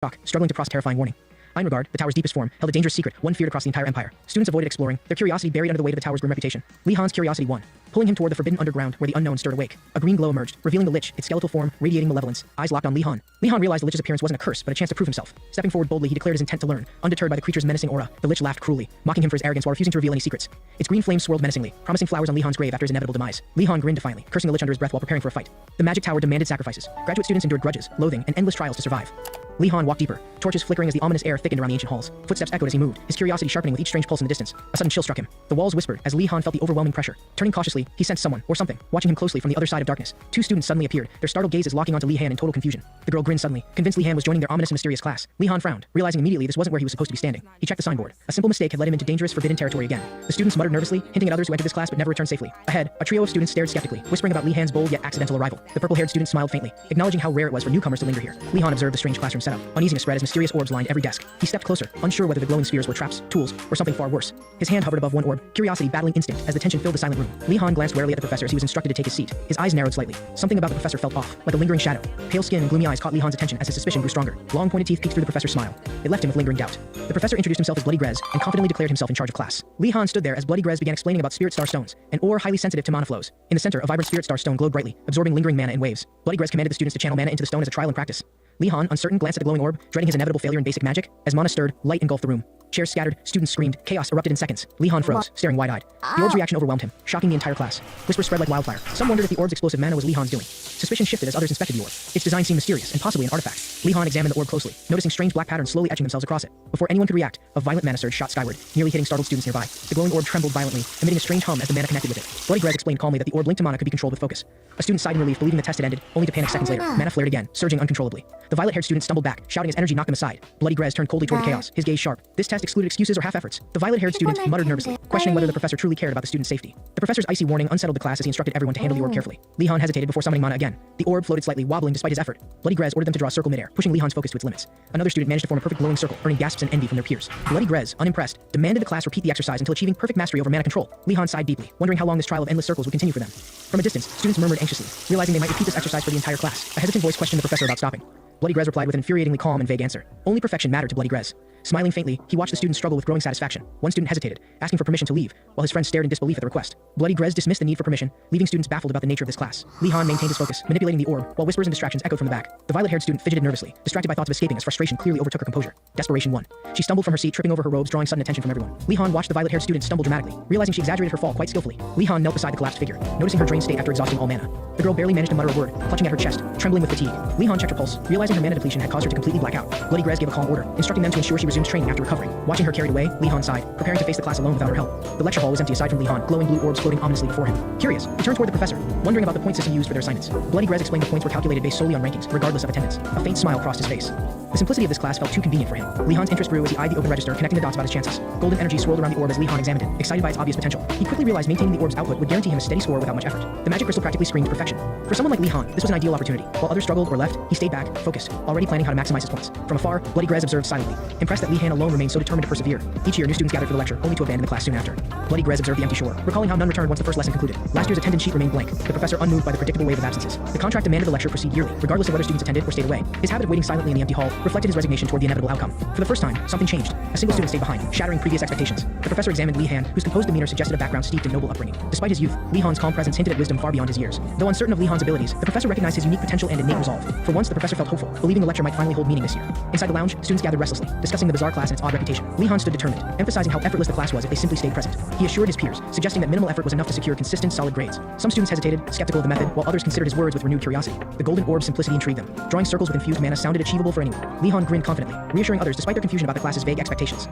shock, struggling to process terrifying warning. Einregard, the tower's deepest form, held a dangerous secret, one feared across the entire empire. Students avoided exploring, their curiosity buried under the weight of the tower's grim reputation. Li Han's curiosity won, pulling him toward the forbidden underground where the unknown stirred awake. A green glow emerged, revealing the Lich, its skeletal form, radiating malevolence. Eyes locked on Li Han. Li Han realized the Lich's appearance wasn't a curse, but a chance to prove himself. Stepping forward boldly, he declared his intent to learn. Undeterred by the creature's menacing aura, the Lich laughed cruelly, mocking him for his arrogance while refusing to reveal any secrets. Its green flames swirled menacingly, promising flowers on Li Han's grave after his inevitable demise. Li Han grinned defiantly, cursing the Lich under his breath while preparing for a fight. The magic tower demanded sacrifices. Graduate students endured grudges, loathing, and endless trials to survive. Li Han walked deeper, torches flickering as the ominous air thickened around the ancient halls. Footsteps echoed as he moved, his curiosity sharpening with each strange pulse in the distance. A sudden chill struck him. The walls whispered as Li Han felt the overwhelming pressure. Turning cautiously, he sensed someone, or something, watching him closely from the other side of darkness. Two students suddenly appeared, their startled gazes locking onto Li Han in total confusion. The girl grinned suddenly, convinced Li Han was joining their ominous and mysterious class. Li Han frowned, realizing immediately this wasn't where he was supposed to be standing. He checked the signboard. A simple mistake had led him into dangerous, forbidden territory again. The students muttered nervously, hinting at others who entered this class but never returned safely. Ahead, a trio of students stared skeptically, whispering about Li Han's bold yet accidental arrival. The purple-haired student smiled faintly, acknowledging how rare it was for newcomers to linger here. Li Han observed the strange classroom setup. Uneasiness spread as mysterious orbs lined every desk. He stepped closer, unsure whether the glowing spheres were traps, tools, or something far worse. His hand hovered above one orb, curiosity battling instinct as the tension filled the silent room. Li Han glanced warily at the professor as he was instructed to take his seat. His eyes narrowed slightly. Something about the professor felt off, like a lingering shadow. Pale skin and gloomy eyes caught Li Han's attention as his suspicion grew stronger. Long pointed teeth peeked through the professor's smile. It left him with lingering doubt. The professor introduced himself as Bloody Grez and confidently declared himself in charge of class. Li Han stood there as Bloody Grez began explaining about Spirit Star stones, an ore highly sensitive to mana flows. In the center, a vibrant Spirit Star stone glowed brightly, absorbing lingering mana in waves. Bloody Grez commanded the students to channel mana into the stone as a trial and practice. Li Han, uncertain, glanced at the glowing orb, dreading his inevitable failure in basic magic. As mana stirred, light engulfed the room. Chairs scattered, students screamed, chaos erupted in seconds. Li Han froze, staring wide-eyed. The orb's reaction overwhelmed him, shocking the entire class. Whispers spread like wildfire. Some wondered if the orb's explosive mana was Li Han's doing. Suspicion shifted as others inspected the orb. Its design seemed mysterious and possibly an artifact. Li Han examined the orb closely, noticing strange black patterns slowly etching themselves across it. Before anyone could react, a violent mana surge shot skyward, nearly hitting startled students nearby. The glowing orb trembled violently, emitting a strange hum as the mana connected with it. Bloody Grez explained calmly that the orb linked to mana could be controlled with focus. A student sighed in relief, believing the test had ended, only to panic seconds later. Mana flared again, surging uncontrollably. The violet-haired student stumbled back, shouting as energy knocked them aside. Bloody Grez turned coldly toward the chaos, his gaze sharp. This test excluded excuses or half-efforts. The violet-haired student muttered nervously, questioning whether the professor truly cared about the student's safety. The professor's icy warning unsettled the class as he instructed everyone to handle the orb carefully. Li Han hesitated before summoning mana again. The orb floated slightly, wobbling despite his effort. Bloody Grez ordered them to draw a circle midair, pushing Li Han's focus to its limits. Another student managed to form a perfect glowing circle, earning gasps and envy from their peers. Bloody Grez, unimpressed, demanded the class repeat the exercise until achieving perfect mastery over mana control. Li Han sighed deeply, wondering how long this trial of endless circles would continue for them. From a distance, students murmured anxiously, realizing they might repeat this exercise for the entire class. A hesitant voice questioned the professor about stopping. Bloody Grez replied with an infuriatingly calm and vague answer. Only perfection mattered to Bloody Grez. Smiling faintly, he watched the students struggle with growing satisfaction. One student hesitated, asking for permission to leave, while his friends stared in disbelief at the request. Bloody Grez dismissed the need for permission, leaving students baffled about the nature of this class. Li Han maintained his focus, manipulating the orb, while whispers and distractions echoed from the back. The violet-haired student fidgeted nervously, distracted by thoughts of escaping as frustration clearly overtook her composure. Desperation won. She stumbled from her seat, tripping over her robes, drawing sudden attention from everyone. Li Han watched the violet-haired student stumble dramatically, realizing she exaggerated her fall quite skillfully. Li Han knelt beside the collapsed figure, noticing her drained state after exhausting all mana. The girl barely managed to mutter a word, clutching at her chest, trembling with fatigue. Li Han checked her pulse, realizing her mana depletion had caused her to completely black out. Bloody Grez gave a calm order, instructing them to ensure she resumed training after recovering. Watching her carried away, Li Han sighed, preparing to face the class alone without her help. The lecture hall was empty aside from Li Han, glowing blue orbs floating ominously before him. Curious, he turned toward the professor, wondering about the point system used for their assignments. Bloody Grez explained the points were calculated based solely on rankings, regardless of attendance. A faint smile crossed his face. The simplicity of this class felt too convenient for him. Li Han's interest grew as he eyed the open register, connecting the dots about his chances. Golden energy swirled around the orb as Li Han examined it, excited by its obvious potential. He quickly realized maintaining the orb's output would guarantee him a steady score without much effort. The magic crystal practically screamed perfection. For someone like Li Han, this was an ideal opportunity. While others struggled or left, he stayed back, focused, already planning how to maximize his points. From afar, Bloody Grez observed silently, impressed that Li Han alone remained so determined to persevere. Each year, new students gathered for the lecture, only to abandon the class soon after. Bloody Grez observed the empty shore, recalling how none returned once the first lesson concluded. Last year's attendance sheet remained blank, the professor unmoved by the predictable wave of absences. The contract demanded the lecture proceed yearly, regardless of whether students attended or stayed away. His habit of waiting silently in the empty hall reflected his resignation toward the inevitable outcome. For the first time, something changed. A single student stayed behind, shattering previous expectations. The professor examined Li Han, whose composed demeanor suggested a background steeped in noble upbringing. Despite his youth, Li Han's calm presence hinted at wisdom far beyond his years. Though uncertain of Li Han's abilities, the professor recognized his unique potential and innate resolve. For once, the professor felt hopeful, believing the lecture might finally hold meaning this year. Inside the lounge, students gathered restlessly, discussing the bizarre class and its odd reputation. Li Han stood determined, emphasizing how effortless the class was if they simply stayed present. He assured his peers, suggesting that minimal effort was enough to secure consistent, solid grades. Some students hesitated, skeptical of the method, while others considered his words with renewed curiosity. The golden orb's simplicity intrigued them. Drawing circles with infused mana sounded achievable for anyone. Li Han grinned confidently, reassuring others despite their confusion about the class's vague expectations.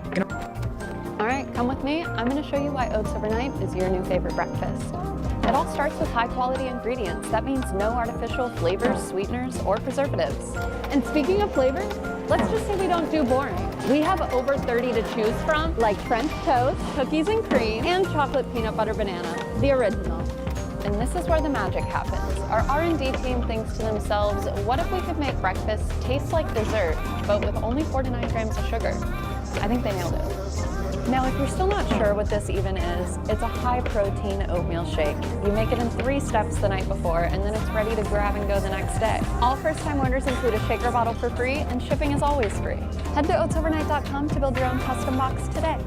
Alright, come with me. I'm going to show you why oats overnight is your new favorite breakfast. It all starts with high quality ingredients. That means no artificial flavors, sweeteners, or preservatives. And speaking of flavors, let's just say we don't do boring. We have over 30 to choose from, like French toast, cookies and cream, and chocolate peanut butter banana, the original. And this is where the magic happens. Our R&D team thinks to themselves, what if we could make breakfast taste like dessert, but with only 4 to 9 grams of sugar? I think they nailed it. Now, if you're still not sure what this even is, it's a high-protein oatmeal shake. You make it in 3 steps the night before, and then it's ready to grab and go the next day. All first-time orders include a shaker bottle for free, and shipping is always free. Head to oatsovernight.com to build your own custom box today.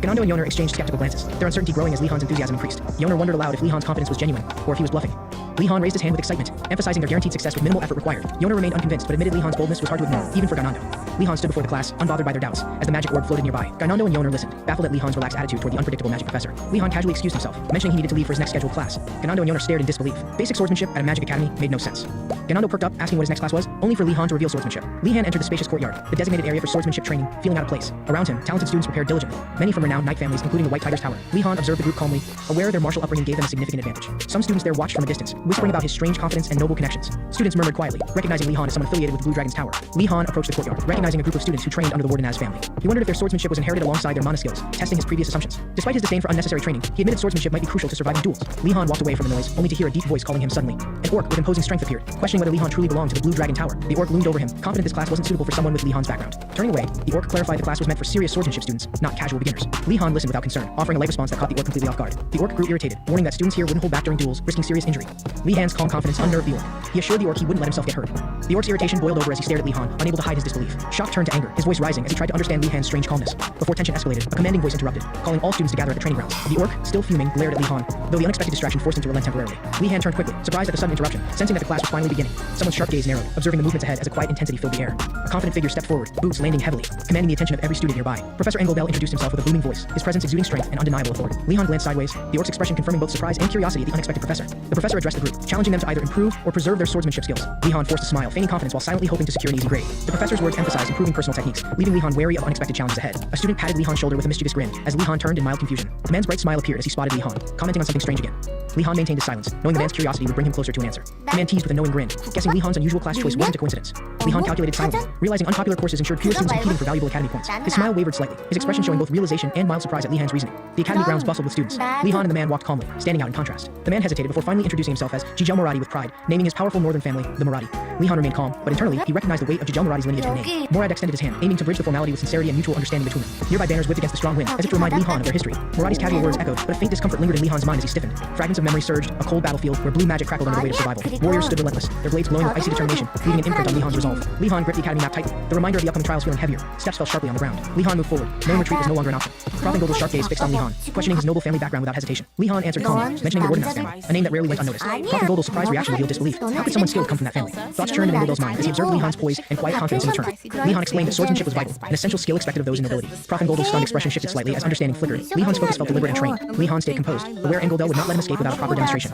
Ganando and Yoner exchanged skeptical glances, their uncertainty growing as Lihan's enthusiasm increased. Yoner wondered aloud if Lihan's confidence was genuine, or if he was bluffing. Lihan raised his hand with excitement, emphasizing their guaranteed success with minimal effort required. Yoner remained unconvinced, but admitted Lihan's boldness was hard to ignore, even for Ganando. Lihan stood before the class, unbothered by their doubts, as the magic orb floated nearby. Ganando and Yoner listened, baffled at Lihan's relaxed attitude toward the unpredictable magic professor. Lihan casually excused himself, mentioning he needed to leave for his next scheduled class. Ganando and Yoner stared in disbelief. Basic swordsmanship at a magic academy made no sense. Ganando perked up, asking what his next class was, only for Lihan to reveal swordsmanship. Lihan entered the spacious courtyard, the designated area for swordsmanship training, feeling out of place. Around him, talented students prepared diligently, many from renowned knight families, including the White Tiger's Tower. Lihan observed the group calmly, aware their martial upbringing gave them a significant advantage. Some students there watched from a distance, whispering about his strange confidence and noble connections. Students murmured quietly, recognizing Lihan as someone affiliated with the Blue Dragon's Tower. Lihan approached the courtyard, recognizing a group of students who trained under the Warden Az family. He wondered if their swordsmanship was inherited alongside their mana skills, testing his previous assumptions. Despite his disdain for unnecessary training, he admitted swordsmanship might be crucial to surviving duels. Lihan walked away from the noise, only to hear a deep voice calling him suddenly. An orc with imposing strength appeared, questioning whether Lihan truly belonged to the Blue Dragon Tower. The orc loomed over him, confident this class wasn't suitable for someone with Lihan's background. Turning away, the orc clarified the class was meant for serious swordsmanship students, not casual beginners. Lihan listened without concern, offering a light response that caught the orc completely off guard. The orc grew irritated, warning that students here wouldn't hold back during duels, risking serious injury. Lihan's calm confidence unnerved the orc. He assured the orc he wouldn't let himself get hurt. The orc's irritation boiled over as he stared at Lihan, unable to hide his disbelief. Shock turned to anger, his voice rising as he tried to understand Lihan's strange calmness. Before tension escalated, a commanding voice interrupted, calling all students to gather at the training grounds. The orc, still fuming, glared at Lihan, though the unexpected distraction forced him to relent temporarily. Lihan turned quickly, surprised at the sudden interruption, sensing that the class was finally beginning. Someone's sharp gaze narrowed, observing the movements ahead as a quiet intensity filled the air. A confident figure stepped forward, boots landing heavily, commanding the attention of every student nearby. Professor Engeldel introduced himself with a booming voice, his presence exuding strength and undeniable authority. Lihan glanced sideways, the orc's expression confirming both surprise and curiosity at the unexpected professor. The professor addressed the group, challenging them to either improve or preserve their swordsmanship skills. Lihan forced a smile, feigning confidence while silently hoping to secure an easy grade. The professor's words emphasized improving personal techniques, leaving Lihan wary of unexpected challenges ahead. A student patted Lihan's shoulder with a mischievous grin, as Lihan turned in mild confusion. The man's bright smile appeared as he spotted Lihan, commenting on something strange again. Lihan maintained his silence, knowing the man's curiosity would bring him closer to an answer. The man teased with a knowing grin, guessing Lihan's unusual class choice wasn't a coincidence. Lihan calculated silently, realizing unpopular courses ensured fewer students competing for valuable academy points. His smile wavered slightly, his expression showing both realization and mild surprise at Lihan's reasoning. The academy grounds bustled with students. Lihan and the man walked calmly, standing out in contrast. The man hesitated before finally introducing himself as Jijel Moradi with pride, naming his powerful northern family, the Moradi. Lihan remained calm, but internally, he recognized the weight of Jijel Moradi's lineage and name. Morad extended his hand, aiming to bridge the formality with sincerity and mutual understanding between them. Nearby banners whipped against the strong wind, as if to remind Lihan of their history. Moradi's casual words echoed, but a faint discomfort lingered in Lihan's mind as he stiffened. Fragments of memory surged, a cold battlefield where blue magic crackled under the weight of survival. Warriors stood relentless, their blades glowing with icy determination, leaving an imprint on Lihan's resolve. Lihan gripped the academy map tightly, the reminder of the upcoming trials feeling heavier. Steps fell sharply on the ground. Lihan moved forward, knowing retreat was no longer an option. Prof. Engeldel's sharp gaze fixed on Lihan, questioning his noble family background without hesitation. Lihan answered calmly, mentioning the Warden Az family, a name that rarely went unnoticed. Prof. Engeldel's surprised reaction revealed disbelief. How could someone skilled come from that family? Thoughts churned in Engeldel's mind as he observed Lihan's poise and quiet confidence in the turn. Lihan explained that swordsmanship was vital, an essential skill expected of those in nobility. Prof. Engeldel's stunned expression shifted slightly as understanding flickered. Lihan's focus felt deliberate and trained. Lihan stayed composed, aware Engeldel would not let him escape without a proper demonstration.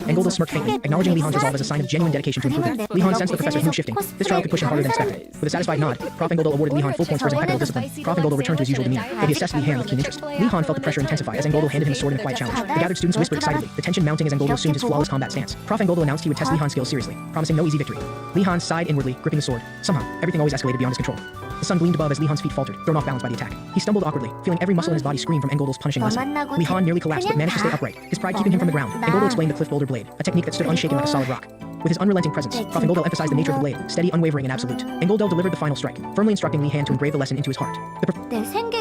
Engeldel smirked faintly, acknowledging Lihan's resolve as a sign of genuine dedication to improvement. Lihan sensed the professor's mood shifting. This trial could push him harder than expected. With a satisfied nod, Prof. Engeldel awarded Lihan full points for his impeccable discipline. Prof. Engeldel returned to his usual demeanor, though he assessed Lihan with keen interest. Lihan felt the pressure intensify as Engeldel handed him a sword in a quiet challenge. The gathered students whispered excitedly, the tension mounting as Engeldel assumed his flawless combat stance. Prof. Engeldel announced he would test Lihan's skills seriously, promising no easy victory. Lihan sighed inwardly, gripping the sword. Somehow, everything always escalated beyond his control. The sun gleamed above as Lihan's feet faltered, thrown off balance by the attack. He stumbled awkwardly, feeling every muscle in his body scream from Engeldel's punishing lesson. Lihan nearly collapsed but managed to stay upright, his pride keeping him from the ground. Engeldel explained the cliff boulder blade, a technique that stood unshaken like a solid rock. With his unrelenting presence, Prof. Engeldel emphasized the nature of the blade, steady, unwavering, and absolute. Engeldel delivered the final strike, firmly instructing Lihan to engrave the lesson into his heart.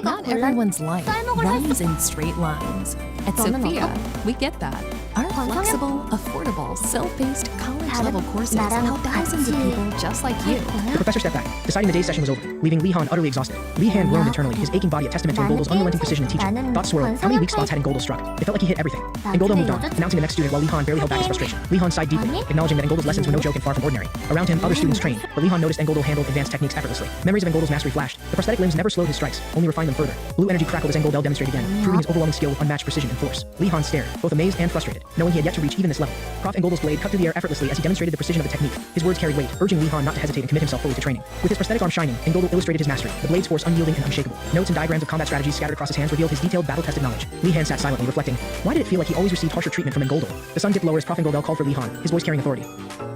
Not everyone's life runs in straight lines. At Sophia, we get that. Our flexible, affordable, self-paced college-level courses help thousands of people just like you. The professor stepped back, deciding the day's session was over, leaving Lihan utterly exhausted. Lihan groaned internally, his aching body a testament to Engeldel's unrelenting precision in teaching. Thoughts swirled. How many weak spots had Engeldel struck? It felt like he hit everything. Engeldel moved on, announcing the next student while Lihan barely held back his frustration. Lihan sighed deeply, acknowledging that Engeldel's lessons were no joke and far from ordinary. Around him, other students trained, but Lihan noticed Engeldel handled advanced techniques effortlessly. Memories of Engeldel's mastery flashed. The prosthetic limbs never slowed his strikes, only refined them further. Blue energy crackled as Engeldel demonstrated again, proving his overwhelming skill with unmatched precision and force. Lihan stared, both amazed and frustrated, knowing he had yet to reach even this level. Prof. Engeldel's blade cut through the air effortlessly as he demonstrated the precision of the technique. His words carried weight, urging Lihan not to hesitate and commit himself fully to training. With his prosthetic arm shining, Engeldel illustrated his mastery, the blade's force unyielding and unshakable. Notes and diagrams of combat strategies scattered across his hands revealed his detailed battle-tested knowledge. Lihan sat silently, reflecting. Why did it feel like he always received harsher treatment from Engeldel? The sun dipped lower as Prof. Engeldel called for Lihan, his voice carrying authority.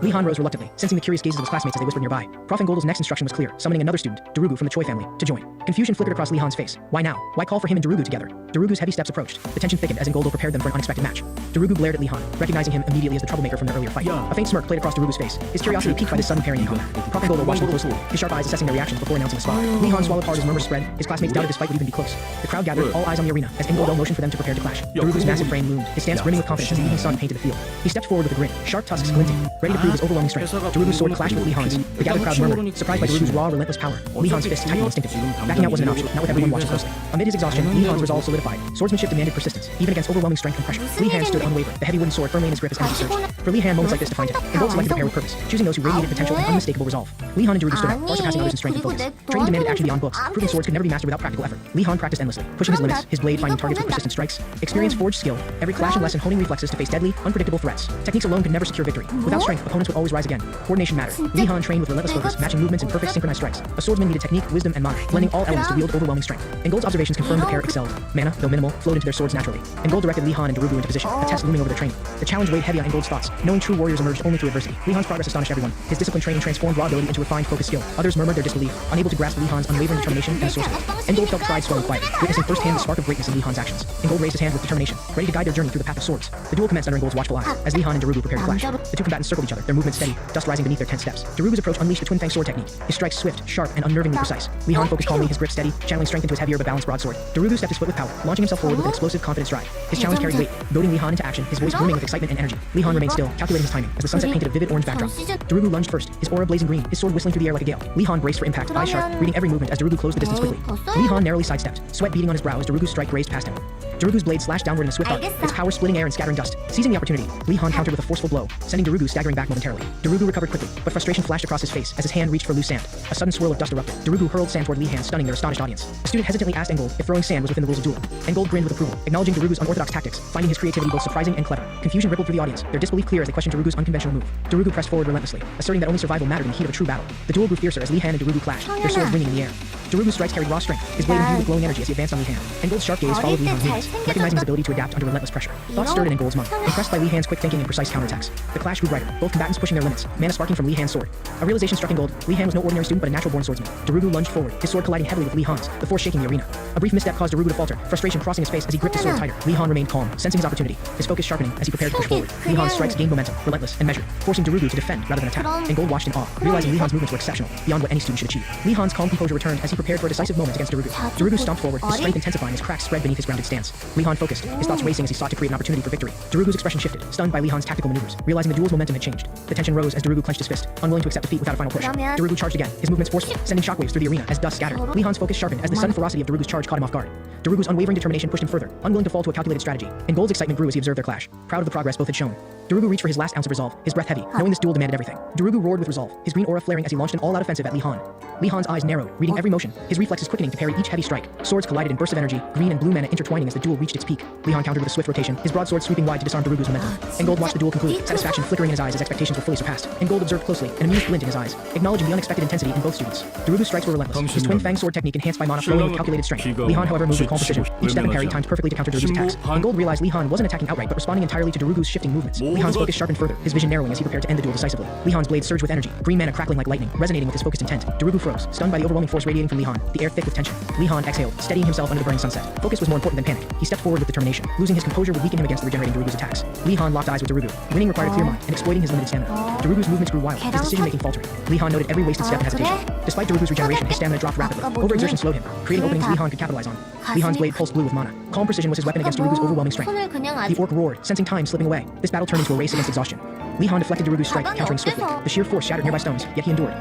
Lihan rose reluctantly, sensing the curious gazes of his classmates as they whispered nearby. Prof. Engeldel's next instruction was clear, summoning another student, Darugu from the Choi family, to join. Confusion flickered across Lihan's face. Why now? Why call for him and Darugu together? Darugu's heavy steps approached. The tension thickened as Engeldel prepared them for an unexpected match. Darugu glared at at Lee Han, recognizing him immediately as the troublemaker from their earlier fight. A faint smirk played across Darugu's face, his curiosity piqued by this sudden pairing encounter. Prof and Gold were watching closely, his sharp eyes assessing their reactions before announcing the spot. Lee Han swallowed hard as murmurs spread, his classmates doubted this fight would even be close. The crowd gathered, all eyes on the arena, as Engold motioned for them to prepare to clash. Darugu's massive frame loomed, his stance brimming with confidence as the evening sun painted the field. He stepped forward with a grin, sharp tusks glinting, ready to prove his overwhelming strength. Darugu's sword clashed with Lee Han's. The gathered crowd murmured, surprised by Darugu's raw, relentless power. Lee Han's fists tightened instinctively. Backing out wasn't an option, not with everyone watching closely. Amid his exhaustion, Lee Han's resolve solidified. Swordsmanship demanded persistence, even against overwhelming strength and pressure. Lee Han stood unwavering, the heavy wooden sword firmly in his grip as energy surged. For Lee Han, moments like this defined him. Engold selected to pair with purpose, choosing those who radiated potential and unmistakable resolve. Lee Han and Darugu stood out, far surpassing others in strength and focus. Training demanded action beyond books, proving swords could never be mastered without practical effort. Lee Han practiced endlessly, pushing his limits, his blade finding targets with persistent strikes. Experience forged skill, every clash and lesson honing reflexes to face deadly, unpredictable threats. Techniques alone could never secure victory. Without strength, opponents would always rise again. Coordination mattered. Lee Han trained with relentless focus, matching movements in perfect synchronized strikes. A swordsman needed technique, wisdom, and mana, blending all elements to wield overwhelming strength. Engold's observations confirmed the pair excelled. Mana, though minimal, flowed into their swords naturally. Engold directed Lee Han and Darugu into position, a test looming over their training. The challenge weighed heavy on Engold's thoughts, knowing true warriors emerged only through adversity. Lee Han's progress astonished everyone. His disciplined training transformed raw ability into refined focus skill. Others murmured their disbelief, unable to grasp Lee Han's unwavering determination and resourcefulness. Engold felt pride swell in quiet, witnessing firsthand the spark of greatness in Lee Han's actions. Engold raised his hand with determination, ready to guide their journey through the path of swords. The duel commenced under Engold's watchful eye, as Lee Han and Darugu prepared to clash. The two combatants circled each other, their movements steady, dust rising beneath their tense steps. Darugu's approach unleashed the twin fang sword technique, his strikes swift, sharp, and unnervingly precise. Lee Han focused calmly, his grip steady, channeling strength into his heavier but balanced broadsword. Darugu stepped his foot with power, launching himself forward with an explosive, confident stride. His challenge carried weight, goading Lee Han into action, his voice booming with excitement and energy. Lee Han remained still, calculating his timing, as the sunset painted a vivid orange backdrop. Darugu lunged first, his aura blazing green, his sword whistling through the air like a gale. Lee Han braced for impact, eyes sharp, reading every movement as Darugu closed the distance quickly. Lee Han narrowly sidestepped, sweat beading on his brow as Darugu's strike grazed past him. Darugu's blade slashed downward in a swift arc, its power splitting air and scattering dust. Seizing the opportunity, Lee Han countered with a forceful blow, sending Darugu staggering back momentarily. Darugu recovered quickly, but frustration flashed across his face as his hand reached for loose sand. A sudden swirl of dust erupted. Darugu hurled sand toward Lee Han, stunning their astonished audience. The student hesitantly asked Engold if throwing sand was within the rules of duel. Engold grinned with approval, acknowledging Darugu's unorthodox tactics, finding his creativity both surprising and clever. Confusion rippled through the audience, their disbelief clear as they questioned Darugu's unconventional move. Darugu pressed forward relentlessly, asserting that only survival mattered in the heat of a true battle. The duel grew fiercer as Lee Han and Darugu clashed, their swords ringing in the air. Darugu's strikes carried raw strength, his blade imbued with glowing energy as he advanced on Lee Han. Engold's sharp gaze followed Lee Han's movements, recognizing his ability to adapt under relentless pressure. Thoughts stirred in Engold's mind, impressed by Lee Han's quick thinking and precise counterattacks. The clash grew brighter, both combatants pushing their limits, mana sparking from Lee Han's sword. A realization struck Engold. Lee Han was no ordinary student but a natural-born swordsman. Darugu lunged forward, his sword colliding heavily with Lee Han's, the force shaking the arena. A brief misstep caused Darugu to falter, frustration crossing his face as he gripped his sword tighter. Lee Han remained calm, sensing his opportunity, his focus sharpening as he prepared to push forward. Lee Han's strikes gained momentum, relentless and measured, forcing Darugu to defend rather than attack. Engold watched in awe, realizing Lee Han's movements were exceptional, beyond what any student should achieve. Lee Han's calm composure returned as he prepared for a decisive moment against Darugu. Darugu stomped forward, his strength intensifying as cracks spread beneath his grounded stance. Lee Han focused, his thoughts racing as he sought to create an opportunity for victory. Darugu's expression shifted, stunned by Lee Han's tactical maneuvers, realizing the duel's momentum had changed. The tension rose as Darugu clenched his fist, unwilling to accept defeat without a final push. Darugu charged again, his movements forceful, sending shockwaves through the arena as dust scattered. Lee Han's focus sharpened as the sudden ferocity of Darugu's charge caught him off guard. Darugu's unwavering determination pushed him further, unwilling to fall to a calculated strategy. Engold's excitement grew as he observed their clash, proud of the progress both had shown. Darugu reached for his last ounce of resolve, his breath heavy, knowing this duel demanded everything. Darugu roared with resolve, his green aura flaring as he launched an all-out offensive at Lee Han. Lee Han's eyes narrowed, reading every motion, his reflexes quickening to parry each heavy strike. Swords collided in bursts of energy, green and blue mana intertwining as the duel reached its peak. Lee Han countered with a swift rotation, his broadsword sweeping wide to disarm Darugu's momentum. Engold watched the duel conclude, satisfaction flickering in his eyes as expectations were fully surpassed. Engold observed closely, an amused glint in his eyes, acknowledging the unexpected intensity in both students. Darugu's strikes were relentless, his twin fang sword technique enhanced by mana flowing with calculated strength. Lee Han, however, moved with calm precision, each step and parry timed perfectly to counter Darugu's attacks. Engold realized Lee Han wasn't attacking outright but responding entirely to Darugu's shifting movements. Lee Han's focus sharpened further, his vision narrowing as he prepared to end the duel decisively. Lee Han's blade surged with energy, green mana crackling like lightning, resonating with his focused intent. Darugu froze, stunned by the overwhelming force radiating from Lee Han, the air thick with tension. Lee Han exhaled, steadying himself under the burning sunset. Focus was more important than panic. He stepped forward with determination. Losing his composure would weaken him against the regenerating Darugu's attacks. Lee Han locked eyes with Darugu. Winning required a clear mind and exploiting his limited stamina. Darugu's movements grew wild, his decision-making faltering. Lee Han noted every wasted step and hesitation. Despite Darugu's regeneration, his stamina dropped rapidly. Overexertion slowed him, creating openings Lee Han could capitalize on. Lee Han's blade pulsed blue with mana. Calm precision was his weapon against Darugu's overwhelming strength. The orc roared, sensing time slipping away. This battle turned into a race against exhaustion. Lee Han deflected Darugu's strike, countering swiftly. The sheer force shattered nearby stones, yet he endured.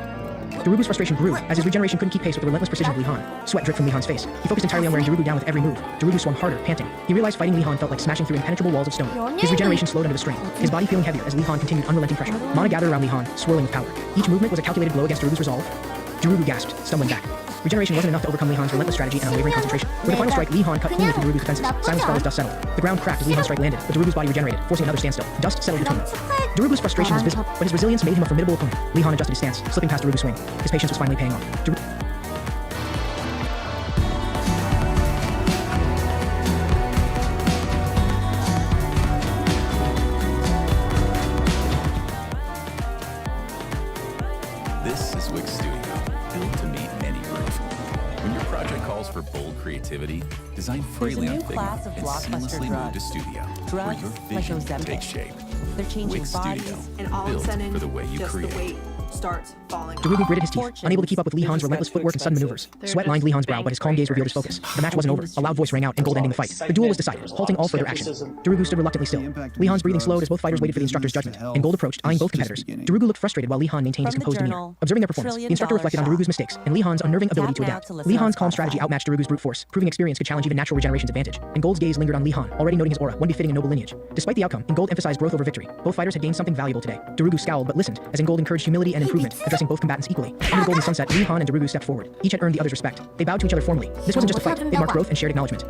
Darugu's frustration grew, as his regeneration couldn't keep pace with the relentless precision of Lee Han. Sweat dripped from Lee Han's face. He focused entirely on wearing Darugu down with every move. Darugu swung harder, panting. He realized fighting Lee Han felt like smashing through impenetrable walls of stone. His regeneration slowed under the strain, his body feeling heavier as Lee Han continued unrelenting pressure. Mana gathered around Lee Han, swirling with power. Each movement was a calculated blow against Darugu's resolve. Darugu gasped, stumbling back. Regeneration wasn't enough to overcome Lee Han's relentless strategy and unwavering concentration. With a final strike, Lee Han cut cleanly through Darugu's defenses. Silence fell as dust settled. The ground cracked as Lee Han's strike landed, but Darugu's body regenerated, forcing another standstill. Dust settled between them. Darugu's frustration was visible, but his resilience made him a formidable opponent. Lee Han adjusted his stance, slipping past Darugu's swing. His patience was finally paying off. This is Wix Studio, built to meet any brief. When your project calls for bold creativity, activity designed There's a freely new on Figma class of and blockbuster seamlessly move to drugs. Studio, where Drugs your like vision Ozempic. takes shape. They're changing Wix bodies. Studio, And all of a built sudden, for the way you just create. the weight starts falling Darugu off. gritted his teeth, unable to keep up with Li-Han's relentless footwork and sudden maneuvers. Sweat lined Li-Han's brow, but his calm gaze revealed his focus. The match wasn't over. A loud voice rang out, in gold ending the fight. The duel was decided, halting all further action. Darugu stood reluctantly still. Li-Han's breathing slowed as both fighters waited for the instructor's judgment. And gold approached, eyeing both competitors. Darugu looked frustrated while Li-Han maintained his From the composed demeanor. journal, Observing their performance, the instructor reflected on Darugu's mistakes and Li-Han's unnerving ability to Tap now adapt. to listen Li-Han's on calm Spotify. strategy outmatched Darugu's brute force, proving experience could challenge even natural regeneration's advantage. And Gold's gaze lingered on Li-Han, already noting his aura, one befitting a noble lineage. Despite the outcome, Gold emphasized growth over victory. Both fighters had gained something valuable today. Darugu scowled but listened, as Gold encouraged humility and improvement, addressing both combatants equally. Under the golden sunset, Li-Han and Darugu stepped forward. Each had earned the other's respect. They bowed to each other formally. This wasn't just a fight, it marked growth and shared acknowledgement.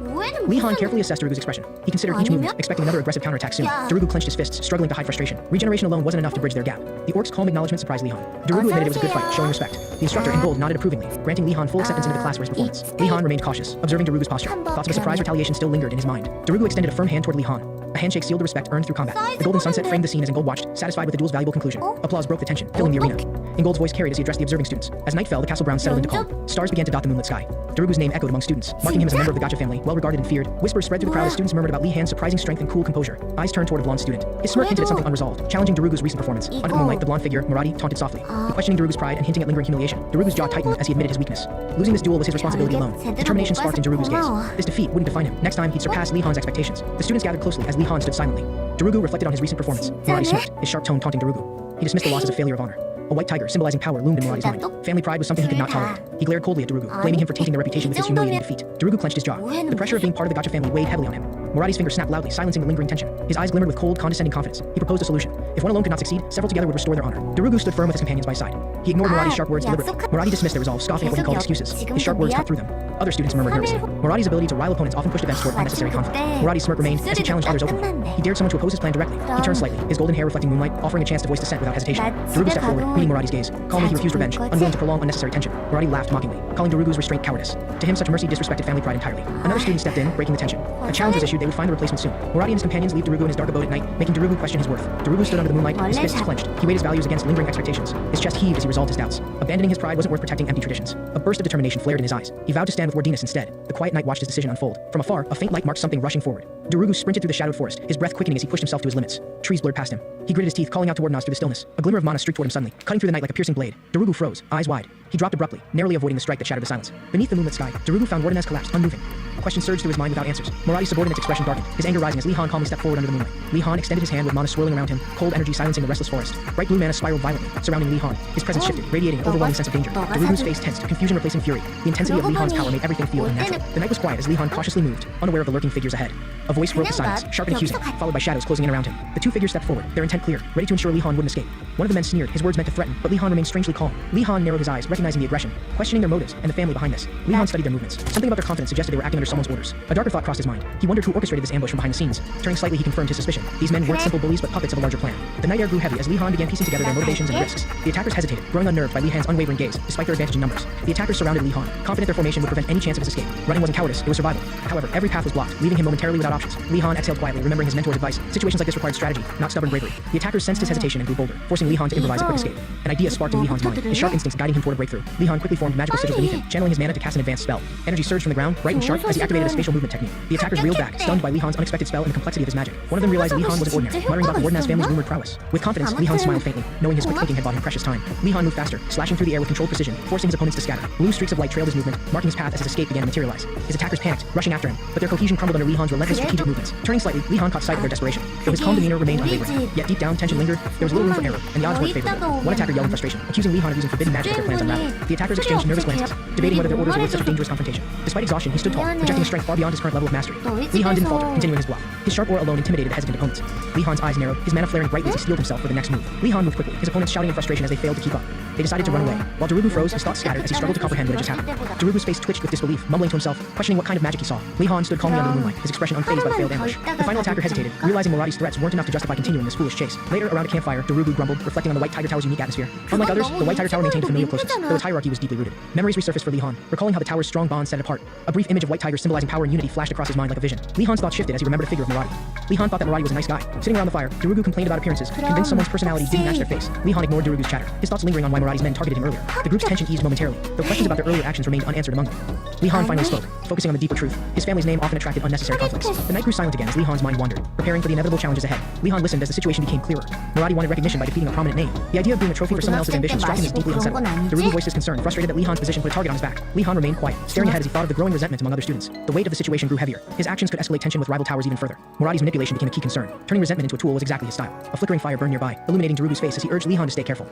Li-Han carefully assessed Darugu's expression. He considered each movement, expecting another aggressive counterattack soon. Darugu clenched his fists, struggling to hide frustration. Regeneration alone wasn't enough to bridge their gap. The orc's calm acknowledgement surprised Li-Han. Darugu admitted it was a good fight, showing respect. The instructor in gold nodded approvingly, granting Li-Han full acceptance into the class for his performance. Li-Han remained cautious, observing Darugu's posture. Thoughts of a surprise retaliation still lingered in his mind. Darugu extended a firm hand toward Li-Han. A handshake sealed the respect earned through combat. The golden sunset framed the scene as Gold watched, satisfied with the duel's valuable conclusion. Applause broke the tension, filling the arena. Gold's voice carried as he addressed the observing students. As night fell, the castle grounds settled into calm. Stars began to dot the moonlit sky. Darugu's name echoed among students, marking him as a member of the Gacha family, well regarded and feared. Whispers spread through the crowd as students murmured about Li-Han's surprising strength and cool composure. Eyes turned toward a blonde student. His smirk hinted at something unresolved, challenging Darugu's recent performance. Under the moonlight, the blonde figure, Muradi, taunted softly, questioning Darugu's pride and hinting at lingering humiliation. Darugu's jaw tightened as he admitted his weakness. Losing this duel was his responsibility alone. Determination sparked in Darugu's gaze. This defeat wouldn't define him. Next time, he'd surpass Li-Han's expectations. The students gathered closely as Li-Han stood silently. Darugu reflected on his recent performance. Muradi smirked, his sharp tone taunting Darugu. He dismissed the loss as a failure of honor. A white tiger, symbolizing power, loomed in Muradi's mind. Family pride was something he could not tolerate. He glared coldly at Darugu, blaming him for tainting their reputation with his humiliating defeat. Darugu clenched his jaw. The pressure of being part of the Gacha family weighed heavily on him. Muradi's finger snapped loudly, silencing the lingering tension. His eyes glimmered with cold, condescending confidence. He proposed a solution. If one alone could not succeed, several together would restore their honor. Darugu stood firm with his companions by his side. He ignored Muradi's sharp words deliberately. Muradi dismissed their resolve, scoffing at what he called excuses. His sharp words cut through them. Other students murmured nervously. Muradi's ability to rile opponents often pushed events toward unnecessary conflict. Muradi's smirk remained as he challenged others openly. He dared someone to oppose his plan directly. He turned slightly, his golden hair reflecting moonlight, offering a chance to voice dissent without hesitation. Darugu stepped forward, meeting Muradi's gaze. Calmly he refused revenge, unwilling to prolong unnecessary tension. Muradi laughed mockingly, calling Darugu's restraint cowardice. To him, such mercy disrespected family pride entirely. Another student stepped in, breaking the tension. A challenge was issued, they would find a replacement soon. Muradi and his companions leave Darugu in his dark abode at night, making Darugu question his worth. Darugu stood under the moonlight, his fists clenched. He weighed his values against lingering expectations. His chest heaved as he resolved his doubts. Abandoning his pride wasn't worth protecting empty traditions. A burst of determination flared in his eyes. He vowed to stand with Wardinus instead. The quiet night watched his decision unfold. From afar, a faint light marked something rushing forward. Darugu sprinted through the shadowed forest, his breath quickening as he pushed himself to his limits. Trees blurred past him. He gritted his teeth, calling out to Wardinas through the stillness. A glimmer of mana streaked toward him suddenly, cutting through the night like a piercing blade. Darugu froze, eyes wide. He dropped abruptly, narrowly avoiding the strike that shattered the silence. Beneath the moonlit sky, Darugu found Wardinas collapsed, unmoving. A question surged through his mind without answers. Muradi's subordinate's expression darkened, his anger rising as Li-Han calmly stepped forward under the moonlight. Li-Han extended his hand with mana swirling around him, cold energy silencing the restless forest. Bright blue mana spiraled violently, surrounding Li-Han. His presence shifted, radiating an overwhelming sense of danger. Darugu's face tensed, confusion replacing fury. The intensity of Li-Han's power made everything feel unnatural. The night was quiet as Li-Han cautiously moved, unaware of the lurking figures ahead. A voice broke the silence, sharp and accusing, followed by shadows closing in around him. The two figures stepped forward, their intent clear, ready to ensure Li-Han wouldn't escape. One of the men sneered, his words meant to threaten, but Li-Han remained strangely calm. Li-Han narrowed his eyes, recognizing the aggression, questioning their motives and the family behind this. Li-Han studied their movements. Something about their confidence suggested they were acting under someone's orders. A darker thought crossed his mind. He wondered who orchestrated this ambush from behind the scenes. Turning slightly, he confirmed his suspicion. These men weren't simple bullies, but puppets of a larger plan. The night air grew heavy as Li-Han began piecing together their motivations and risks. The attackers hesitated, growing unnerved by Li-Han's unwavering gaze, despite their advantage in numbers. The attackers surrounded Li-Han, confident their formation would prevent any chance of his escape. Running wasn't cowardice, it was survival. However, every path was blocked, leaving him momentarily without options. Li-Han exhaled quietly, remembering his mentor's advice. Situations like this required strategy, not stubborn bravery. The attackers sensed his hesitation and grew bolder, forcing Li-Han to improvise a quick escape. An idea sparked in Li-Han's mind, his sharp instincts guiding him toward a breakthrough. Li-Han quickly formed magical sigils beneath him, channeling his mana to cast an advanced spell. Energy surged from the ground, bright and sharp, as he activated a spatial movement technique. The attackers reeled back, stunned by Li-Han's unexpected spell and the complexity of his magic. One of them realized Li-Han wasn't ordinary, muttering about the Wardinas family's rumored prowess. With confidence, Li-Han smiled faintly, knowing his quick thinking had bought him precious time. Li-Han moved faster, slashing through the air with controlled precision, forcing his opponents to scatter. Blue streaks of light trailed his movement, marking his path as his escape began to materialize. His attackers panicked, rushing after him, but their cohesion crumbled under Li-Han's relentless strategic movements. Turning slightly, Li-Han caught sight of their desperation. Though his calm demeanor remained unwavering, yet deep down tension lingered, there was little room for error, and the odds weren't favorable. One attacker yelled in frustration, accusing Li-Han of using forbidden magic as their plans unraveled. The attackers exchanged nervous glances, debating whether their orders were worth such a dangerous confrontation. Despite exhaustion, he stood tall, projecting a strength far beyond his current level of mastery. Li-Han didn't falter, continuing his bluff. His sharp aura alone intimidated hesitant opponents. Li-Han's eyes narrowed, his mana flaring brightly as he steeled himself for the next move. Li-Han moved quickly, his opponents shouting in frustration as they failed to keep up. They decided to run away. While Darugu froze, his thoughts scattered as he struggled to comprehend what had just happened. Darugu's face twitched with disbelief, mumbling to himself, questioning what kind of magic he saw. Li-Han stood calmly under the moonlight, his expression unfazed by the failed ambush. The final attacker hesitated, realizing Muradi's threats weren't enough to justify continuing this foolish chase. Later, around a campfire, Darugu grumbled, reflecting on the White Tiger Tower's unique atmosphere. Unlike others, the White Tiger Tower maintained familial closeness, though its hierarchy was deeply rooted. Memories resurfaced for Li-Han, recalling how the tower's strong bonds set it apart. A brief image of White Tiger symbolizing power and unity flashed across his mind like a vision. Li-Han's thoughts shifted as he remembered a figure of Muradi. Li-Han thought that Muradi was a nice guy. Sitting around the fire, Darugu complained about appearances, convinced someone's personality didn't match their face. Li-Han ignored Darugu's chatter, his thoughts lingering on why Muradi's men targeted him earlier. The group's tension eased momentarily, though questions about their earlier actions remained unanswered among them. Lee Han finally spoke, focusing on the deeper truth. His family's name often attracted unnecessary conflicts. The night grew silent again as Lee Han's mind wandered, preparing for the inevitable challenges ahead. Lee Han listened as the situation became clearer. Muradi wanted recognition by defeating a prominent name. The idea of being a trophy for someone else's ambition struck him as deeply unsettling. Darubu voiced his concern, frustrated that Lee Han's position put a target on his back. Lee Han remained quiet, staring ahead as he thought of the growing resentment among other students. The weight of the situation grew heavier. His actions could escalate tension with rival towers even further. Muradi's manipulation became a key concern. Turning resentment into a tool was exactly his style. A flickering fire burned nearby, illuminating Darubu's face as he urged Lee Han to stay careful.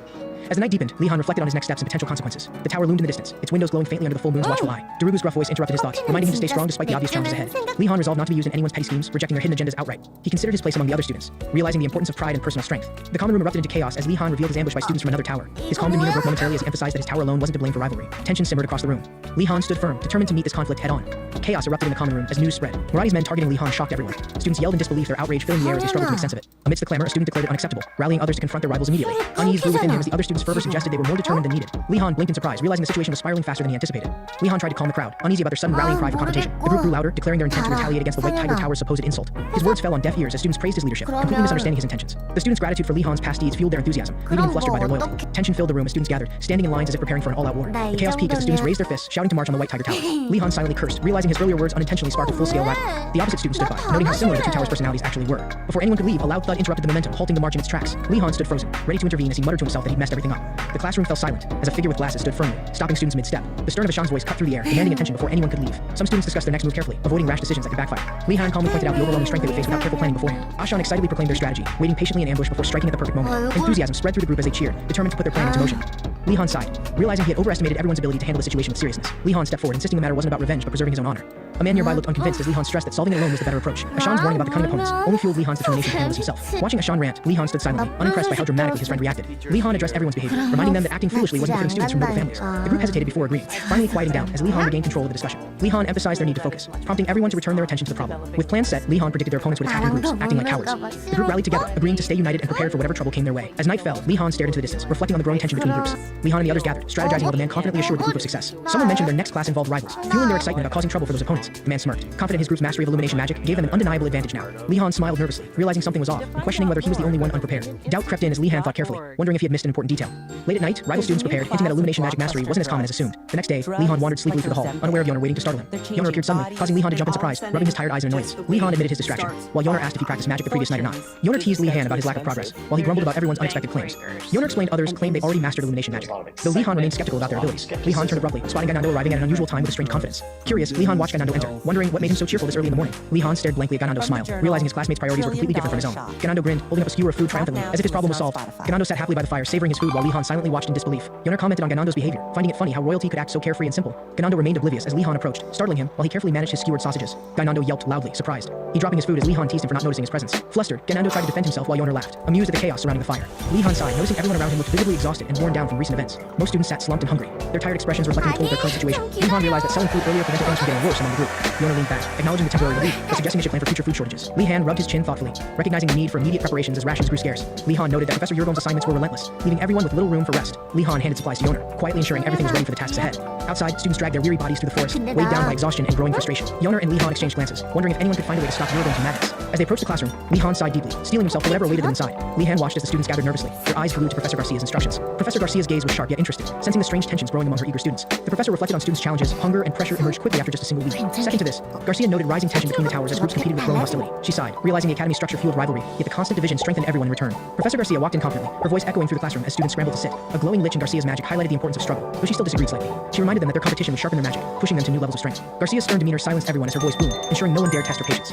As the night deepened, Lee Han reflected on his next steps and potential consequences. The tower loomed in the distance, its windows glowing faintly under the full moon's watchful eye. Darubu's gruff voice interrupted his thoughts, reminding him to stay strong despite the obvious challenges ahead. Lee Han resolved not to be used in anyone's petty schemes, rejecting their hidden agendas outright. He considered his place among the other students, realizing the importance of pride and personal strength. The common room erupted into chaos as Lee Han revealed his ambush by students from another tower. His calm demeanor broke momentarily as he emphasized that his tower alone wasn't to blame for rivalry. Tension simmered across the room. Lee Han stood firm, determined to meet this conflict head-on. Chaos erupted in the common room as news spread. Muradi's men targeting Lee Han shocked everyone. Students yelled in disbelief, their outrage filling the air as they struggled to make sense of it. Amidst the clamor, a student declared it unacceptable, rallying others to confront their rivals immediately. Unease grew within him as the other students' fervor suggested they were more determined than needed. Lee Han blinked in surprise, realizing the situation was spiraling faster than he anticipated. Lee Han tried to calm the crowd, uneasy about their sudden rallying cry for confrontation. The group grew louder, declaring their intent to retaliate against the White Tiger Tower's supposed insult. His words fell on deaf ears as students praised his leadership, completely misunderstanding his intentions. The students' gratitude for Lee Han's past deeds fueled their enthusiasm, leaving them flustered by their loyalty. Tension filled the room as students gathered, standing in lines as if preparing for an all-out war. The chaos peaked as the students raised their fists, shouting to march on the White Tiger Tower. Lee Han silently cursed, realizing his earlier words unintentionally sparked a full-scale rivalry. The opposite students stood by, noting how similar the two towers' personalities actually were. Before anyone could leave, a loud thud interrupted the momentum, halting the march in its tracks. Lee Han stood frozen, ready to intervene as he muttered to himself that he'd messed everything up. The classroom fell silent as a figure with glasses stood firmly, stopping students mid-step. The stern of Ashan's voice cut through the air, demanding attention before anyone could leave. Some students discussed their next move carefully, avoiding rash decisions that could backfire. Lee Han calmly pointed out the overwhelming strength they would face without careful planning beforehand. Ashan excitedly proclaimed their strategy, waiting patiently in ambush before striking at the perfect moment. Enthusiasm spread through the group as they cheered, determined to put their plan into motion. Lee Han sighed, realizing he had overestimated everyone's ability to handle the situation with seriousness. Lee Han stepped forward, insisting the matter wasn't about revenge but preserving his own honor. A man nearby looked unconvinced as Lee Han stressed that solving it alone was the better approach. Ashan's warning about the cunning opponents only fueled Lee Han's determination to handle this himself. Watching Ashan rant, Lee Han stood silently, unimpressed by how dramatically his friend reacted. Lee Han addressed everyone's behavior, reminding them that acting foolishly wasn't befitting students from noble families. The group hesitated before agreeing, finally quieting down as Lee Han regained control of the discussion. Lee Han emphasized their need to focus, prompting everyone to return their attention to the problem. With plans set, Lee Han predicted their opponents would attack in groups, acting like cowards. The group rallied together, agreeing to stay united and prepared for whatever trouble came their way. As night fell, Lee Han stared into the distance, reflecting on the growing tension between groups. Lee Han and the others gathered, strategizing while the man confidently assured the group of success. Someone mentioned their next class involved rivals, fueling their excitement about causing trouble for those opponents. The man smirked, confident his group's mastery of illumination magic gave them an undeniable advantage now. Lee Han smiled nervously, realizing something was off, and questioning whether he was the only one unprepared. Doubt crept in as Lee Han thought carefully, wondering if he had missed an important detail. Late at night, rival students prepared, hinting that illumination magic mastery wasn't as common as assumed. The next day, Lee Han wandered sleepily through the hall, unaware of Yoner waiting to startle him. Yoner appeared suddenly, causing Lee Han to jump in surprise, rubbing his tired eyes in annoyance. Lee Han admitted his distraction, while Yoner asked if he practiced magic the previous night or not. Yoner teased Lee Han about his lack of progress, while he grumbled about everyone's unexpected claims. Yoner explained others claimed they already mastered illumination magic. Though Lee Han remained skeptical about their abilities, Lee Han turned abruptly, spotting Ganando arriving at an unusual time with a strange confidence. Curious, Lee Han watched Ganando enter, wondering what made him so cheerful this early in the morning. Lee Han stared blankly at Ganando's smile, realizing his classmates' priorities were completely different from his own. Ganando grinned, holding up a skewer of food triumphantly, as if his problem was solved. Ganando sat happily by the fire, savoring his food while Lee Han silently watched in disbelief. Yoner commented on Ganando's behavior, finding it funny how royalty could act so carefree and simple. Ganando remained oblivious as Lee Han approached, startling him while he carefully managed his skewered sausages. Ganando yelped loudly, surprised. He dropping his food as Lee Han teased him for not noticing his presence. Flustered, Ganando tried to defend himself while Yoner laughed, amused at the chaos surrounding the fire. Lee Han sighed, noticing everyone around him looked visibly exhausted and worn down from recent events. Most students sat slumped and hungry, their tired expressions reflecting the toll of their current situation. Lee Han realized that selling food earlier prevented things from getting worse among the group. Yoner leaned back, acknowledging the temporary relief, but suggesting they should plan for future food shortages. Lee Han rubbed his chin thoughtfully, recognizing the need for immediate preparations as rations grew scarce. Lee Han noted that Professor Yurgom's assignments were relentless, leaving everyone with little room for rest. Lee Han handed supplies to Yoner, quietly ensuring everything was ready for the tasks ahead. Outside, students dragged their weary bodies through the forest, weighed down by exhaustion and growing frustration. Yoner and Lee Han exchanged glances, wondering if anyone could find a way to stop Yurgom's madness. As they approached the classroom, Lee Han sighed deeply, steeling himself for whatever awaited them inside. Lee Han watched as the students gathered nervously, their eyes glued to Professor Garcia's instructions. Professor Garcia's gaze was sharp yet interested, sensing the strange tensions growing among her eager students. The professor reflected on students' challenges, hunger, and pressure emerged quickly after just a single week. Second to this, Garcia noted rising tension between the towers as groups competed with growing hostility. She sighed, realizing the academy's structure fueled rivalry, yet the constant division strengthened everyone in return. Professor Garcia walked in confidently, her voice echoing through the classroom as students scrambled to sit. A glowing lich in Garcia's magic highlighted the importance of struggle, though she still disagreed slightly. She reminded them that their competition would sharpen their magic, pushing them to new levels of strength. Garcia's stern demeanor silenced everyone as her voice boomed, ensuring no one dared test her patience.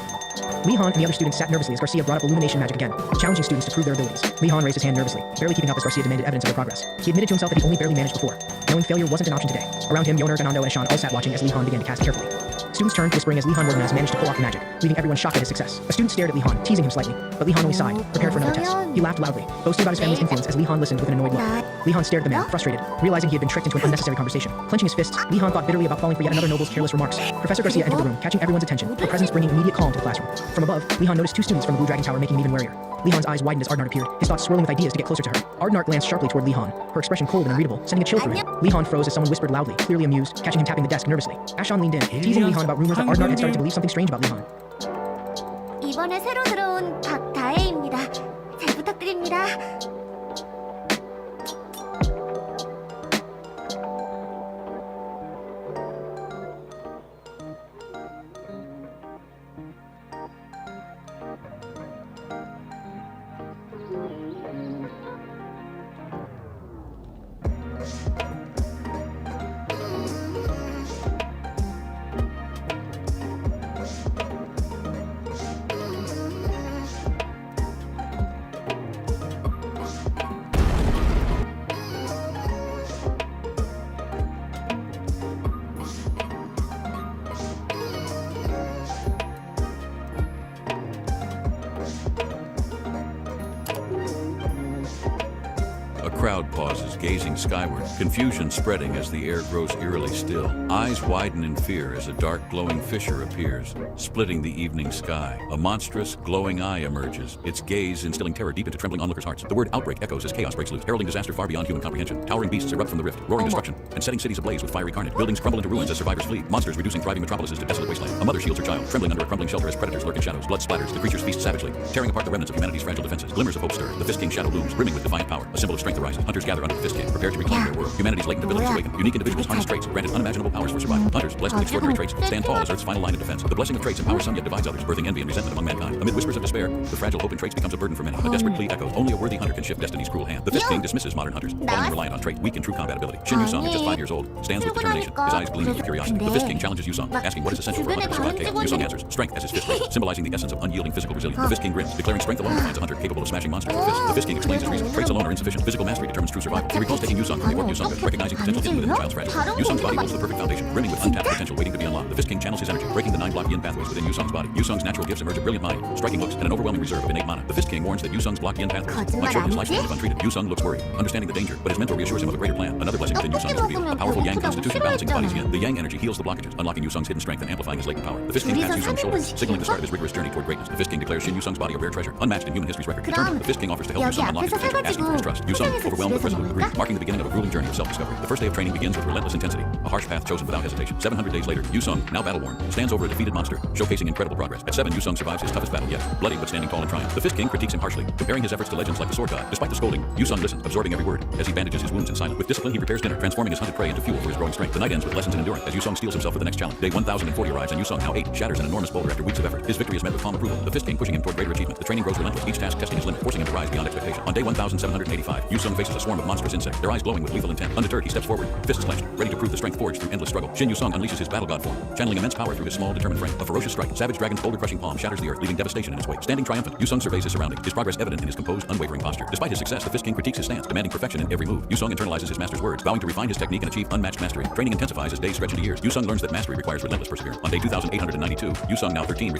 Lee Han and the other students sat nervously as Garcia brought up illumination magic again, challenging students to prove their abilities. Lee Han raised his hand nervously, barely keeping up as Garcia demanded evidence of their progress. He admitted to himself that he only barely managed before, knowing failure wasn't an option today. Around him, Yoner, Ganando, and Ashan all sat watching as Lee Han began to cast carefully. Students turned, whispering as Lee Han Morganaz managed to pull off the magic, leaving everyone shocked at his success. A student stared at Lee Han, teasing him slightly, but Lee Han only sighed, prepared for another test. He laughed loudly, boasting about his family's influence as Lee Han listened with an annoyed look. Lee Han stared at the man, frustrated, realizing he had been tricked into an unnecessary conversation. Clenching his fists, Lee Han thought bitterly about falling for yet another noble's careless remarks. Professor Garcia entered the room, catching everyone's attention, her presence bringing immediate calm to the classroom. From above, Lee Han noticed two students from the Blue Dragon Tower making him even warier. Lee Han's eyes widened as Ardnart appeared, his thoughts swirling with ideas to get closer to her. Ardnart glanced sharply toward Lee Han, her expression cold and unreadable, sending a chill through him. Lee Han froze as someone whispered loudly, clearly amused, catching him tapping the desk nervously. Ashan leaned in, teasing Lee Han about rumors that Ardnart had started to believe something strange about Lee Han. 이번에 새로 들어온 박다혜입니다. 잘 부탁드립니다. crowd pauses, gazing skyward, confusion spreading as the air grows eerily still. Eyes widen in fear as a dark, glowing fissure appears, splitting the evening sky. A monstrous, glowing eye emerges, its gaze instilling terror deep into trembling onlookers' hearts. The word outbreak echoes as chaos breaks loose, heralding disaster far beyond human comprehension. Towering beasts erupt from the rift, roaring destruction, and setting cities ablaze with fiery carnage. Buildings crumble into ruins as survivors flee, monsters reducing thriving metropolises to desolate wasteland. A mother shields her child, trembling under a crumbling shelter as predators lurk in shadows. Blood splatters, the creatures feast savagely, tearing apart the remnants of humanity's fragile defenses. Glimmers of hope stir. The Fist King's shadow looms, brimming with defiant power. A symbol of strength arises. Hunters gather under the Fist King, prepared to reclaim their world. Humanity's latent abilities awaken. Unique individuals harness traits, granted unimaginable powers for survival. Hunters, blessed with extraordinary traits, stand tall as Earth's final line of defense. The blessing of traits empowers some yet divides others, birthing envy and resentment among mankind. Amid whispers of despair, the fragile hope in traits becomes a burden for many. A desperate plea echoes. Only a worthy hunter can shift destiny's cruel hand. The Fist King dismisses modern hunters, only reliant on trait, weak in true combat ability. Shin Yusong, just 5 years old, stands with determination, his eyes gleaming with curiosity. The Fist King challenges Yusong, asking what is essential for a hunter to survive chaos. Yusong answers, strength as his fist raised, symbolizing the essence of unyielding physical resilience. The Fist King grins, declaring strength alone defines a hunter capable of smashing monsters with fists. The Fist King explains his reason. Traits alone are insufficient. Physical mastery determines true survival. He recalls taking Yusong from the orc Yusong, recognizing potential hidden within the child's fragile. Yusong's body holds the perfect foundation, brimming with untapped potential waiting to be unlocked. The Fist King channels his energy, breaking the 9 block yin pathways within Yusong's body. Yusong's natural gifts emerge a brilliant mind, striking looks, and an overwhelming reserve of innate mana. The Fist King warns that Yusong's block yin pathways might shorten his lifespan if untreated. Yusong looks worried, understanding the danger, but his mentor reassures him of a greater plan. Another blessing within Yusong is revealed. A powerful yang constitution balancing the body's yin. The yang energy heals the blockages, unlocking Yusong's hidden strength and amplifying his latent power. The Fist King pats Yusong's shoulders, signaling the start of his rigorous journey toward greatness. The Fist King declares Shin Yusong's body a rare treasure, unmatched in human history's record. Determined, the Fist King offers to help Yusong unlock his potential, asking for his trust. Yusong, overwhelmed but resolute, agrees, marking the beginning of a grueling journey of self-discovery. The first day of training begins with relentless intensity, a harsh path chosen without hesitation. 700 days later, Yusong, now battle-worn, stands over a defeated monster, showcasing incredible progress. At 7, Yusong survives his toughest battle yet, bloody but standing tall in triumph. The Fist King critiques him harshly, comparing his efforts to legends like the Sword God. Despite the scolding, Yusong listens, absorbing every word, as he bandages his wounds in silence. With discipline, he prepares dinner, transforming his hunted prey into fuel for his growing strength. The night ends with lessons in endurance, as Yusong steels himself for the next challenge. Day 1040 arrives, and Yusong, now 8, shatters an enormous boulder after weeks of effort. His victory is met with calm approval, the Fist King pushing him toward greater achievement. The training grows relentless, each task testing his limit, forcing him to rise beyond expectation. On day 1785, Yusong faces a swarm of monstrous insects, their eyes glowing with lethal intent. Undeterred, he steps forward, fists clenched, ready to prove the strength forged through endless struggle. Shin Yusong unleashes his battle god form, channeling immense power through his small, determined frame. A ferocious strike, savage dragon's boulder-crushing palm shatters the earth, leaving devastation in its wake. Standing triumphant, Yusong surveys his surroundings, his progress evident in his composed, unwavering posture. Despite his success, the Fist King critiques his stance, demanding perfection in every move. Yusong internalizes his master's words, vowing to refine his technique and achieve unmatched mastery. Training intensifies as days stretch into years. Yusong learns that mastery requires relentless perseverance. On day 2892, Yusong, now 13,